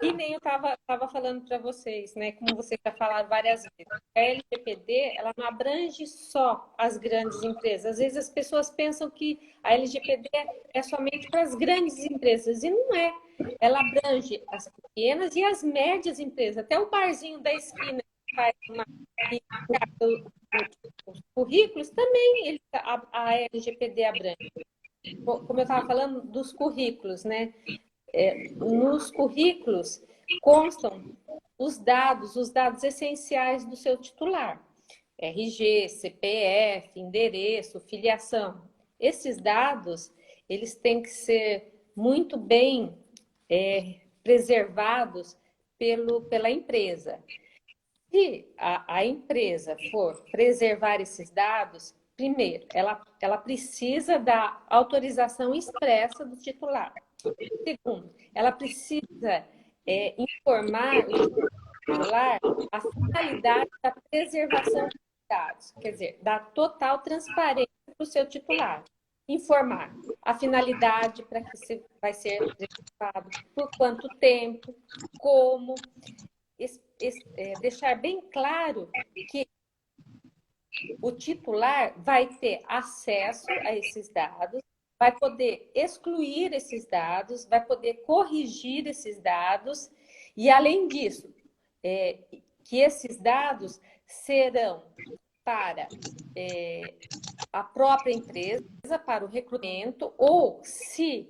S4: E nem eu estava falando para vocês, né? Como vocês já falaram várias vezes, a LGPD ela não abrange só as grandes empresas. Às vezes as pessoas pensam que a LGPD é somente para as grandes empresas, e não é. Ela abrange as pequenas e as médias empresas. Até o barzinho da esquina que faz os currículos também a LGPD abrange. Como eu estava falando dos currículos, né? Nos currículos constam os dados essenciais do seu titular. RG, CPF, endereço, filiação. Esses dados, eles têm que ser muito bem preservados pela empresa. Se a empresa for preservar esses dados, primeiro, ela precisa da autorização expressa do titular. Segundo, ela precisa informar o titular a finalidade da preservação dos dados, quer dizer, dar total transparência para o seu titular. Informar a finalidade para que vai ser preservado, por quanto tempo, como, deixar bem claro que o titular vai ter acesso a esses dados, vai poder excluir esses dados, vai poder corrigir esses dados e, além disso, que esses dados serão para a própria empresa, para o recrutamento, ou se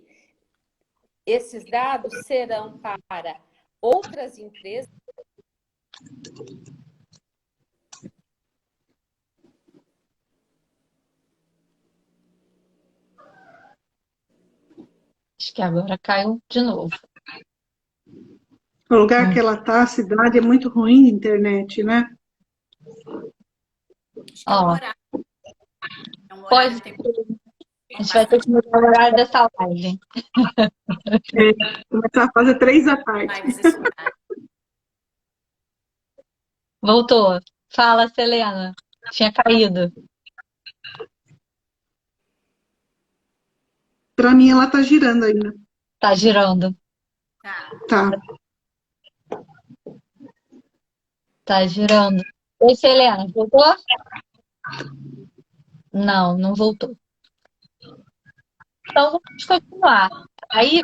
S4: esses dados serão para outras empresas.
S1: Acho que agora caiu de novo.
S3: O lugar que ela está, a cidade, é muito ruim a internet, né?
S1: Ó,
S2: É um
S1: pode.
S2: horário
S1: A gente vai ter que mudar o horário dessa live.
S3: Começar a fazer 3 da tarde.
S1: Voltou. Fala, Selena. Tinha caído.
S3: Para mim, ela está girando ainda.
S1: Tá girando.
S3: Tá.
S1: Tá girando. Oi, Selena, voltou? Não, não voltou. Então, vamos continuar. Aí,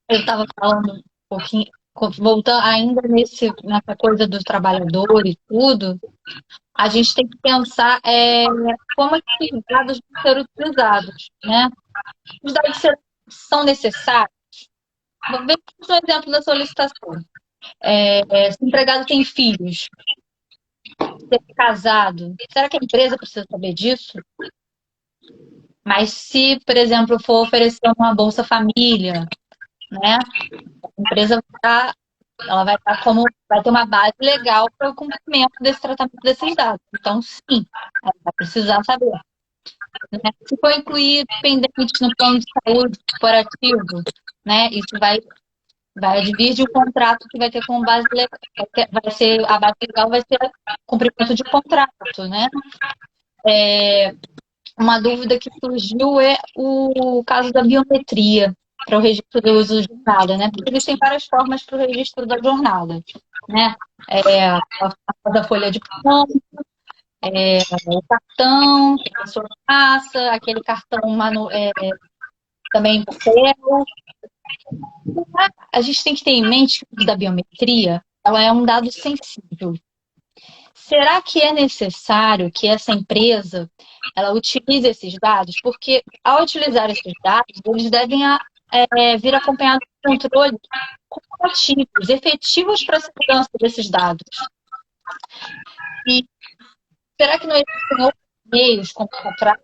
S1: eu estava falando um pouquinho, voltando ainda nessa coisa do trabalhador e tudo, a gente tem que pensar como é que os dados vão ser utilizados, né? Os dados são necessários. Vamos ver um exemplo da solicitação. Se o empregado tem filhos, se é casado, será que a empresa precisa saber disso? Mas se, por exemplo, for oferecer uma Bolsa Família, né? A empresa vai ter uma base legal para o cumprimento desse tratamento desses dados. Então, sim, ela vai precisar saber. Né? Se for incluir dependentes no plano de saúde corporativo, né? Isso vai advir de um contrato que vai ter como base legal, a base legal vai ser cumprimento de contrato, né? Uma dúvida que surgiu é o caso da biometria para o registro do uso de jornada, né? Porque existem várias formas para o registro da jornada, né? A folha de ponto, o cartão, a sua passa, aquele cartão também em papel. A gente tem que ter em mente que o uso da biometria, ela é um dado sensível. Será que é necessário que essa empresa ela utilize esses dados? Porque ao utilizar esses dados, eles devem vir acompanhados de controles corporativos, efetivos para a segurança desses dados. E será que não existem outros meios, como contratos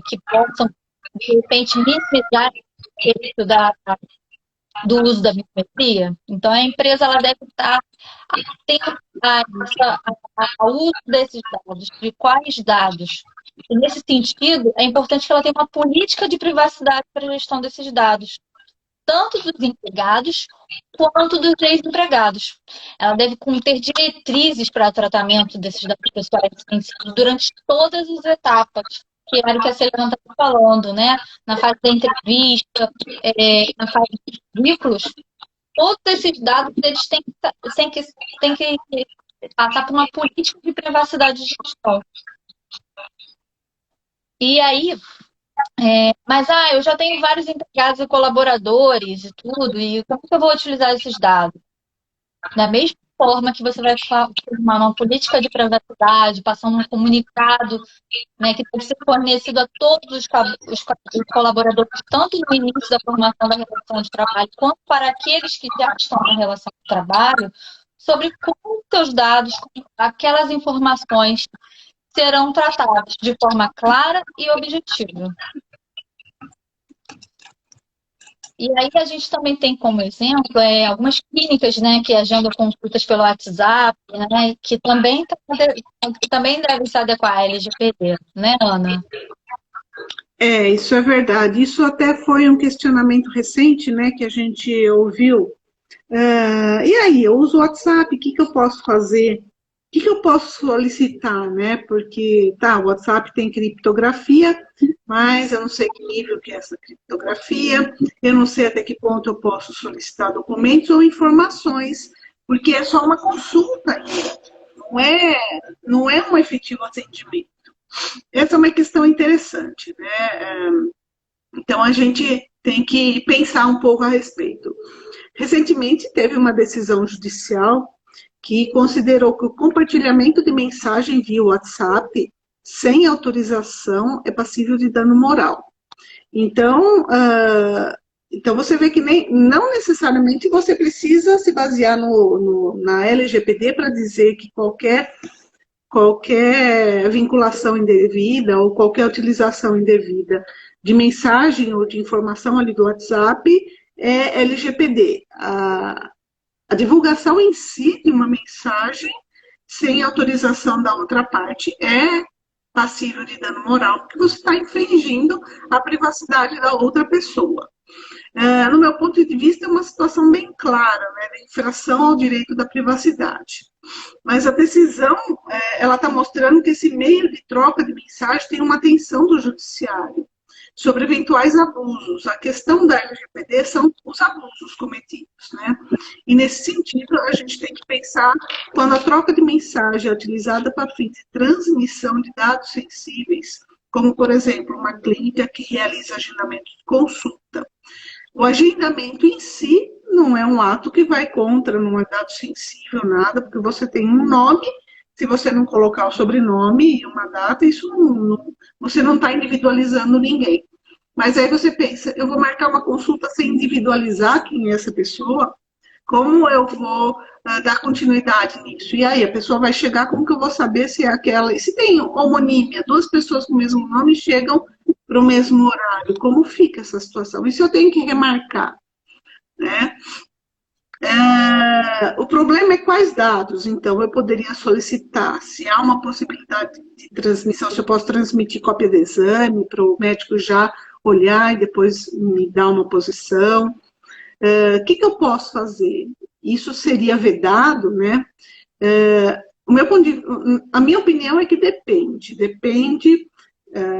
S1: que possam, de repente, minimizar o efeito do uso da biometria. Então, a empresa ela deve estar atenta ao uso desses dados, de quais dados. E, nesse sentido, é importante que ela tenha uma política de privacidade para a gestão desses dados, tanto dos empregados quanto dos ex-empregados. Ela deve conter diretrizes para o tratamento desses dados pessoais sensíveis durante todas as etapas, que era o que a Celina estava falando, né? Na fase da entrevista, na fase dos currículos, todos esses dados eles têm que passar por uma política de privacidade de gestão. E aí, mas eu já tenho vários empregados e colaboradores e tudo, e como que eu vou utilizar esses dados? Da mesma forma que você vai formar uma política de privacidade, passando um comunicado, né, que deve ser fornecido a todos os colaboradores, tanto no início da formação da relação de trabalho, quanto para aqueles que já estão na relação de trabalho, sobre como seus dados, como aquelas informações serão tratadas de forma clara e objetiva. E aí a gente também tem como exemplo algumas clínicas, né, que agendam consultas pelo WhatsApp, né, que também devem se adequar à LGPD, né, Ana?
S3: Isso é verdade. Isso até foi um questionamento recente, né, que a gente ouviu. E aí, eu uso o WhatsApp, o que eu posso fazer? O que eu posso solicitar, né? Porque, o WhatsApp tem criptografia, mas eu não sei que nível que é essa criptografia, eu não sei até que ponto eu posso solicitar documentos ou informações, porque é só uma consulta, não é um efetivo atendimento. Essa é uma questão interessante, né? Então, a gente tem que pensar um pouco a respeito. Recentemente, teve uma decisão judicial que considerou que o compartilhamento de mensagem via WhatsApp sem autorização é passível de dano moral. Então, você vê que não necessariamente você precisa se basear na LGPD para dizer que qualquer vinculação indevida ou qualquer utilização indevida de mensagem ou de informação ali do WhatsApp é LGPD. A divulgação em si de uma mensagem sem autorização da outra parte é passível de dano moral, porque você está infringindo a privacidade da outra pessoa. No meu ponto de vista, é uma situação bem clara, né, de infração ao direito da privacidade. Mas a decisão, ela está mostrando que esse meio de troca de mensagem tem uma atenção do judiciário sobre eventuais abusos. A questão da LGPD são os abusos cometidos, né? E nesse sentido, a gente tem que pensar quando a troca de mensagem é utilizada para fins de transmissão de dados sensíveis, como, por exemplo, uma clínica que realiza agendamento de consulta. O agendamento em si não é um ato que vai contra, não é dado sensível, nada, porque você tem um nome, se você não colocar o sobrenome e uma data, isso você não está individualizando ninguém. Mas aí você pensa, eu vou marcar uma consulta sem individualizar quem é essa pessoa, como eu vou dar continuidade nisso? E aí, a pessoa vai chegar, como que eu vou saber se é aquela... E se tem homonímia, duas pessoas com o mesmo nome chegam para o mesmo horário, como fica essa situação? E se eu tenho que remarcar? Né? O problema é quais dados, então, eu poderia solicitar, se há uma possibilidade de transmissão, se eu posso transmitir cópia de exame para o médico já olhar e depois me dar uma posição. O que eu posso fazer? Isso seria vedado, né? A minha opinião é que depende,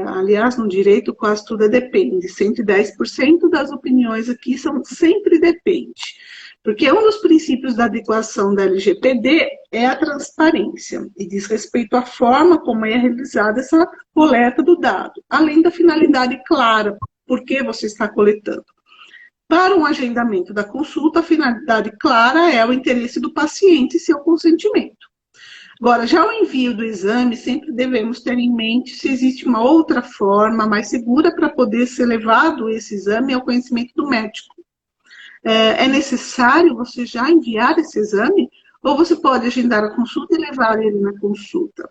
S3: aliás, no direito quase tudo depende, 110% das opiniões aqui sempre depende. Porque um dos princípios da adequação da LGPD é a transparência, e diz respeito à forma como é realizada essa coleta do dado, além da finalidade clara, por que você está coletando. Para um agendamento da consulta, a finalidade clara é o interesse do paciente e seu consentimento. Agora, já o envio do exame, sempre devemos ter em mente se existe uma outra forma mais segura para poder ser levado esse exame ao conhecimento do médico. É necessário você já enviar esse exame? Ou você pode agendar a consulta e levar ele na consulta?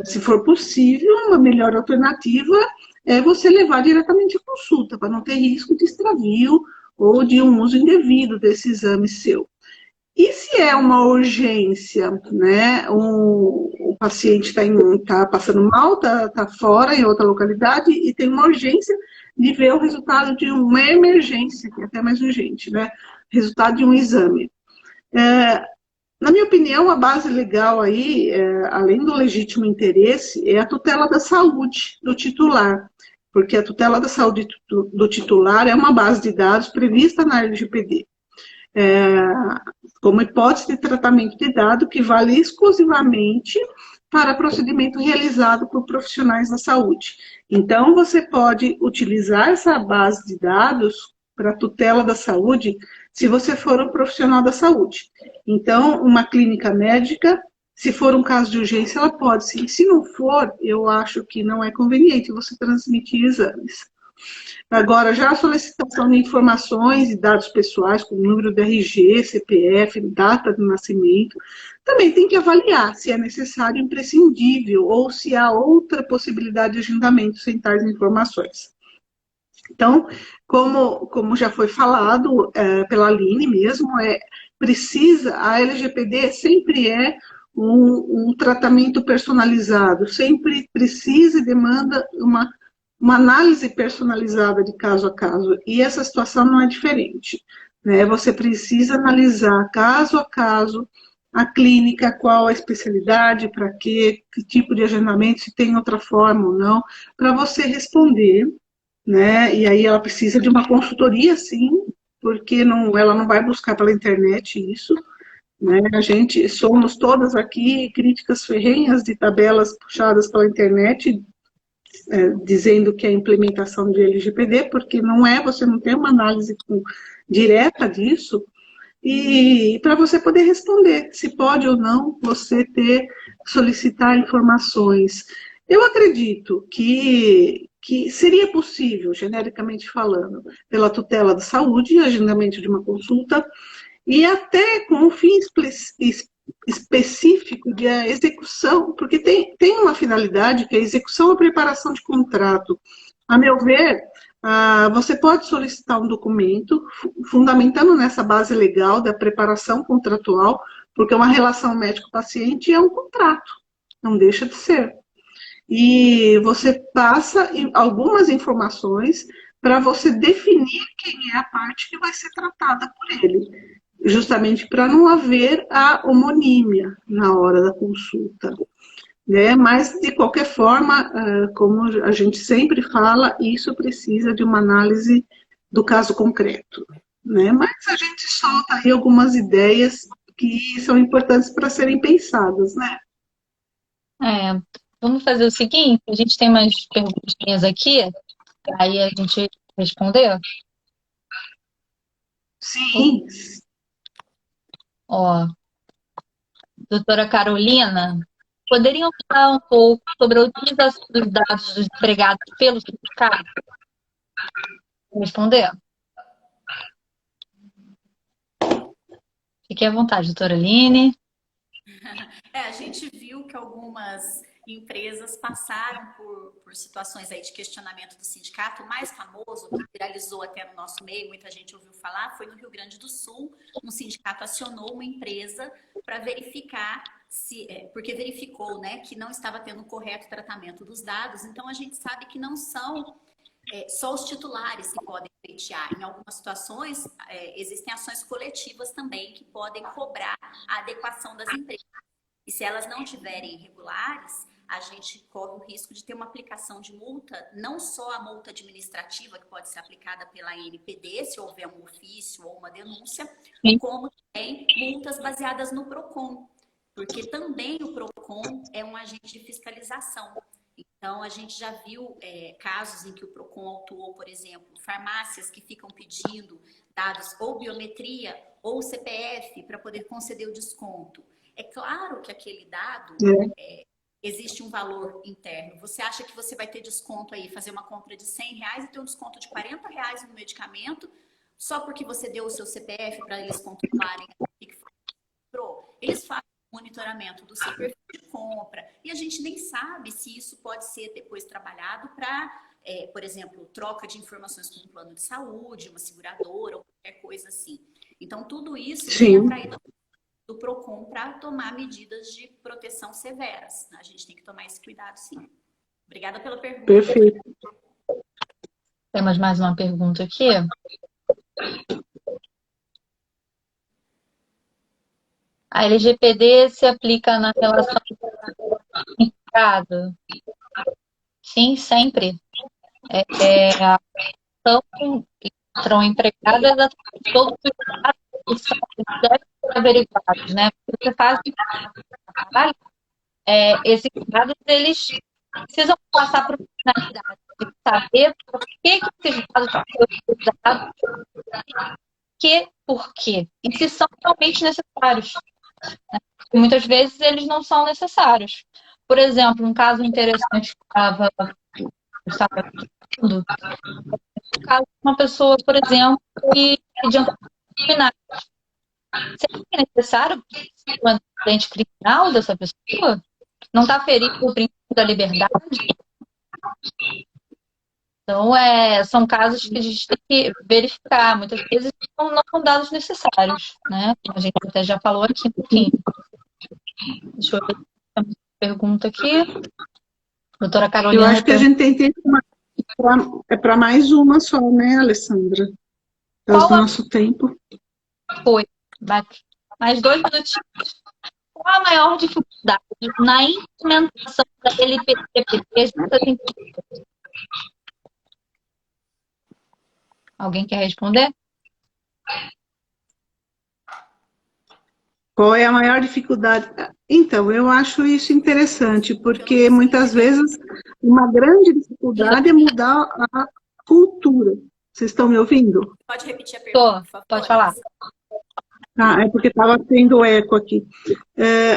S3: Se for possível, uma melhor alternativa é você levar diretamente à consulta, para não ter risco de extravio ou de um uso indevido desse exame seu. E se é uma urgência, né? O paciente está passando mal, está fora, em outra localidade, e tem uma urgência de ver o resultado de uma emergência, que é até mais urgente, né? Resultado de um exame. Na minha opinião, a base legal aí, além do legítimo interesse, é a tutela da saúde do titular, porque a tutela da saúde do titular é uma base de dados prevista na LGPD, como hipótese de tratamento de dado que vale exclusivamente para procedimento realizado por profissionais da saúde. Então, você pode utilizar essa base de dados para tutela da saúde se você for um profissional da saúde. Então, uma clínica médica, se for um caso de urgência, ela pode sim. Se não for, eu acho que não é conveniente você transmitir exames. Agora, já a solicitação de informações e dados pessoais, como número de RG, CPF, data de nascimento, também tem que avaliar se é necessário, imprescindível, ou se há outra possibilidade de agendamento sem tais informações. Então, como já foi falado pela Aline mesmo, a LGPD sempre é um tratamento personalizado, sempre precisa e demanda uma análise personalizada de caso a caso, e essa situação não é diferente, né? Você precisa analisar caso a caso a clínica, qual a especialidade, para que tipo de agendamento, se tem outra forma ou não, para você responder, né? E aí ela precisa de uma consultoria, sim, porque ela não vai buscar pela internet isso, né? A gente somos todas aqui críticas ferrenhas de tabelas puxadas pela internet, dizendo que é a implementação de LGPD, porque não é, você não tem uma análise direta disso, e para você poder responder se pode ou não você solicitar informações. Eu acredito que seria possível, genericamente falando, pela tutela da saúde, agendamento de uma consulta, e até com um fim específico de execução, porque tem uma finalidade que é a execução ou preparação de contrato. A meu ver, você pode solicitar um documento fundamentando nessa base legal da preparação contratual, porque uma relação médico-paciente é um contrato, não deixa de ser. E você passa algumas informações para você definir quem é a parte que vai ser tratada por ele, justamente para não haver a homonímia na hora da consulta, né? Mas, de qualquer forma, como a gente sempre fala, isso precisa de uma análise do caso concreto, né? Mas a gente solta aí algumas ideias que são importantes para serem pensadas, né?
S1: Vamos fazer o seguinte, a gente tem umas perguntinhas aqui, aí a gente responder.
S3: Sim.
S1: Ó, doutora Carolina, poderiam falar um pouco sobre a utilização dos dados dos empregados pelo sindicato? Responder? Fique à vontade, doutora Aline.
S2: A gente viu que algumas empresas passaram por situações aí de questionamento do sindicato. O mais famoso, que viralizou até no nosso meio, muita gente ouviu falar, foi no Rio Grande do Sul. Um sindicato acionou uma empresa para verificar porque verificou, né, que não estava tendo o correto tratamento dos dados. Então, a gente sabe que não são só os titulares que podem pleitear. Em algumas situações, existem ações coletivas também que podem cobrar a adequação das empresas. E se elas não tiverem regulares, a gente corre o risco de ter uma aplicação de multa, não só a multa administrativa, que pode ser aplicada pela ANPD, se houver um ofício ou uma denúncia, como também multas baseadas no PROCON, porque também o PROCON é um agente de fiscalização. Então, a gente já viu casos em que o PROCON autuou, por exemplo, farmácias que ficam pedindo dados ou biometria ou CPF para poder conceder o desconto. É claro que aquele dado, existe um valor interno. Você acha que você vai ter desconto aí, fazer uma compra de R$100 e ter um desconto de R$40 no medicamento, só porque você deu o seu CPF para eles controlarem o que comprou? Eles fazem o monitoramento do seu perfil de compra. E a gente nem sabe se isso pode ser depois trabalhado para, por exemplo, troca de informações com um plano de saúde, uma seguradora ou qualquer coisa assim. Então, tudo isso vem atraído do PROCON para tomar medidas de proteção severas. A gente tem que tomar esse cuidado, sim. Obrigada pela pergunta.
S3: Perfeito.
S1: Temos mais uma pergunta aqui. A LGPD se aplica na relação empregado? Sim, sempre. A relação patrão-empregado é exatamente todos os dados que devem ser averiguados, né? Porque você faz o trabalho, esses dados, eles precisam passar por uma finalidade de saber por que esses dados foram utilizados, por quê, e se são realmente necessários. Muitas vezes eles não são necessários. Por exemplo, um caso interessante que eu estava vendo, o caso de uma pessoa, por exemplo, que adianta criminais. Será que é necessário o antecedente criminal dessa pessoa? Não está ferindo o princípio da liberdade? Então, são casos que a gente tem que verificar. Muitas vezes não são dados necessários, né? Como a gente até já falou aqui um pouquinho. Deixa eu ver se tem uma pergunta aqui. Doutora Carolina.
S3: Eu acho que a gente tem tempo para mais uma só, né, Alessandra? É o nosso tempo.
S1: Foi. Mais 2 minutinhos. Qual a maior dificuldade na implementação da LGPD nessas empresas? Alguém quer responder?
S3: Qual é a maior dificuldade? Então, eu acho isso interessante, porque muitas vezes uma grande dificuldade é mudar a cultura. Vocês estão me ouvindo?
S2: Pode repetir a pergunta, por favor?
S1: Pode falar.
S3: É porque estava tendo eco aqui.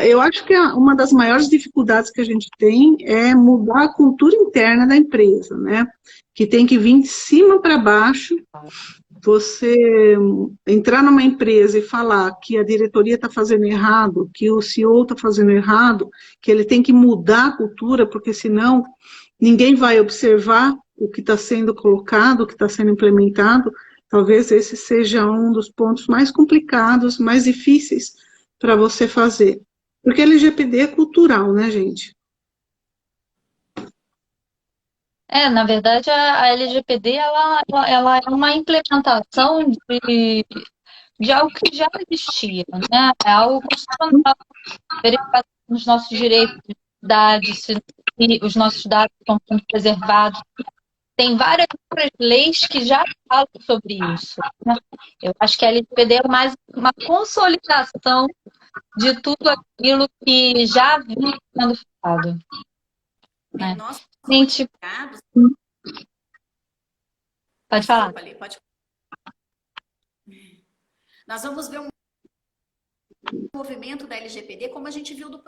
S3: Eu acho que uma das maiores dificuldades que a gente tem é mudar a cultura interna da empresa, né? Que tem que vir de cima para baixo. Você entrar numa empresa e falar que a diretoria está fazendo errado, que o CEO está fazendo errado, que ele tem que mudar a cultura, porque senão ninguém vai observar o que está sendo colocado, o que está sendo implementado. Talvez esse seja um dos pontos mais complicados, mais difíceis para você fazer. Porque a LGPD é cultural, né, gente?
S1: Na verdade, a LGPD ela é uma implementação de algo que já existia, né? É algo constitucional, verificar os nossos direitos, se os nossos dados estão sendo preservados. Tem várias outras leis que já falam sobre isso, né? Eu acho que a LGPD é mais uma consolidação de tudo aquilo que já vinha sendo falado. Né?
S2: Nós,
S1: gente, pode falar.
S2: Pode. Nós vamos ver um movimento da LGPD como a gente viu do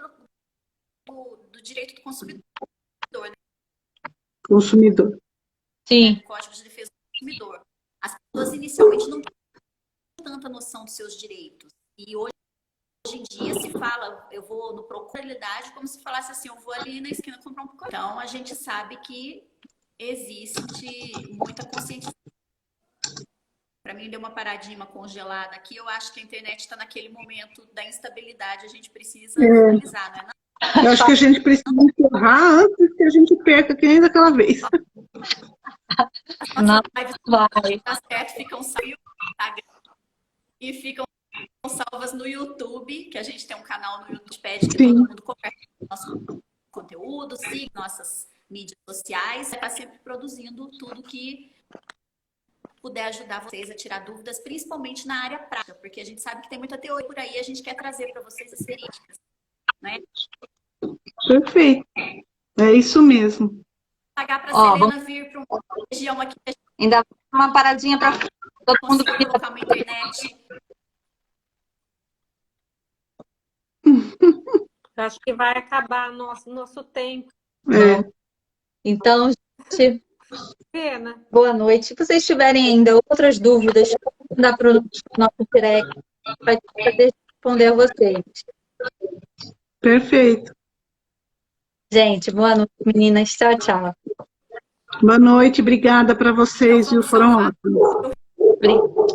S2: direito do consumidor. Né?
S3: Consumidor.
S1: Sim.
S2: Código de Defesa do Consumidor. As pessoas inicialmente não têm tanta noção dos seus direitos. E hoje em dia se fala, eu vou no Procurabilidade, como se falasse assim, eu vou ali na esquina comprar um pacote. Então, a gente sabe que existe muita conscientização. Para mim, deu uma paradinha, uma congelada aqui. Eu acho que a internet está naquele momento da instabilidade. A gente precisa finalizar, não é?
S3: Eu acho que a gente precisa encerrar antes que a gente perca que nem daquela vez.
S2: As nossas lives tá certo, ficam salvas no Instagram e ficam salvas no YouTube, que a gente tem um canal no YouTube, pede que todo mundo compartilhe nosso conteúdo, siga nossas mídias sociais, está sempre produzindo tudo que puder ajudar vocês a tirar dúvidas, principalmente na área prática, porque a gente sabe que tem muita teoria por aí, a gente quer trazer para vocês experiências, né?
S3: Perfeito. É isso mesmo.
S2: Pagar para a Selena vir para uma região aqui.
S1: Ainda uma paradinha para todo mundo
S2: colocar uma internet.
S4: Acho que vai acabar nosso tempo.
S1: Então, gente,
S4: pena.
S1: Boa noite. Se vocês tiverem ainda outras dúvidas, dá para o nosso direct, vai poder responder a vocês.
S3: Perfeito.
S1: Gente, boa noite, meninas. Tchau, tchau.
S3: Boa noite, obrigada para vocês, viu? Foram ótimos.
S1: Obrigada.